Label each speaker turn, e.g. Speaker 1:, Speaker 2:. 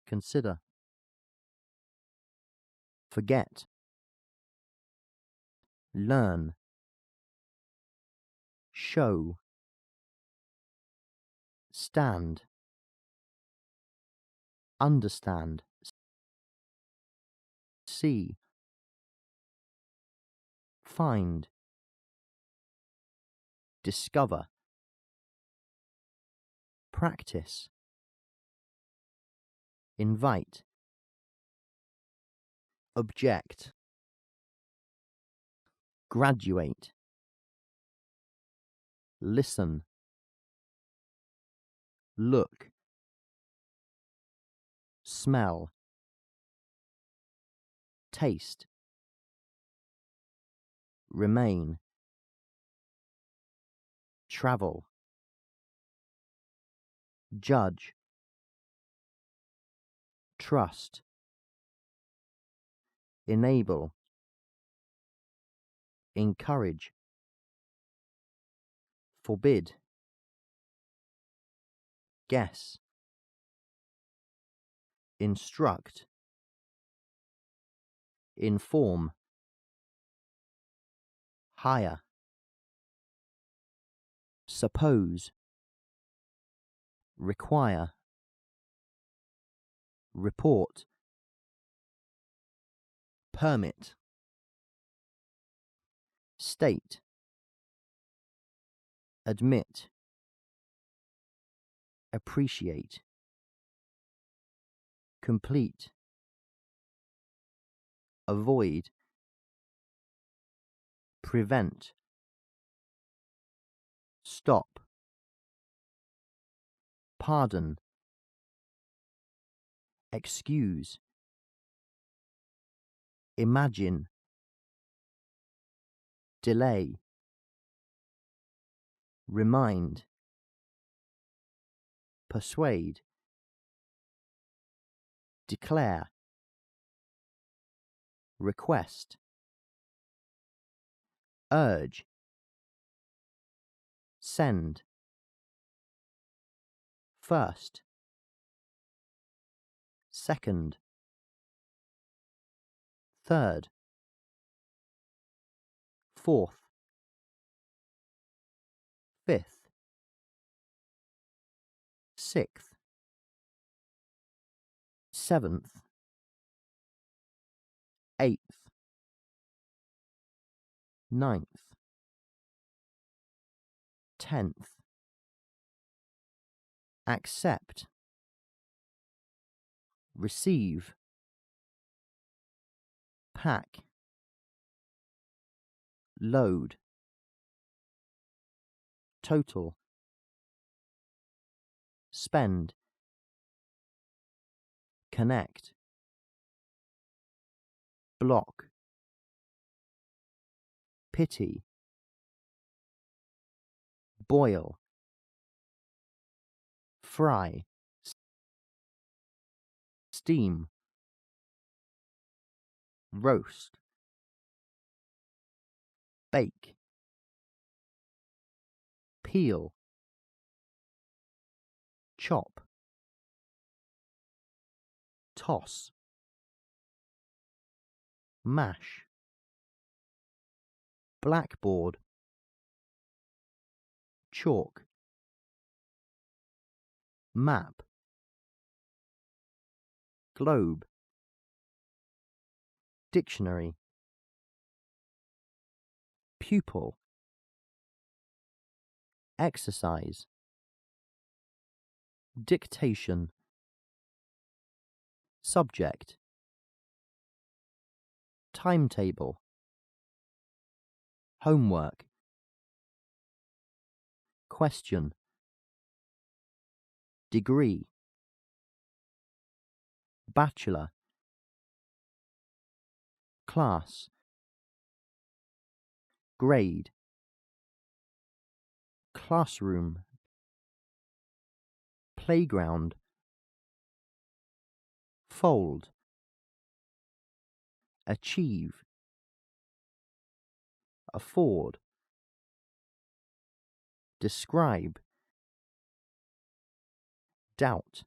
Speaker 1: consider, forget, learn, show, stand, understand, see, find, discover, practice, invite, object, graduate, listen, look, smell, taste, remain, travel, judge, trust, enable, encourage, forbid, guess, instruct, inform, hire, suppose, require, report, permit, state, admit, appreciate, complete, avoid, prevent, stop, pardon, excuse, imagine, delay, remind, persuade, declare, request, urge, send, first, second, third, fourth, fifth, sixth, seventh, eighth, ninth, 10th, accept, receive, pack, load, total, spend, connect, block, pity, boil, fry, steam, roast, bake, peel, chop, toss, mash, blackboard, chalk, map, globe, dictionary, pupil, exercise, dictation, subject, timetable, homework, question, degree, bachelor, class, grade, classroom, playground, fold, achieve, afford, describe, doubt,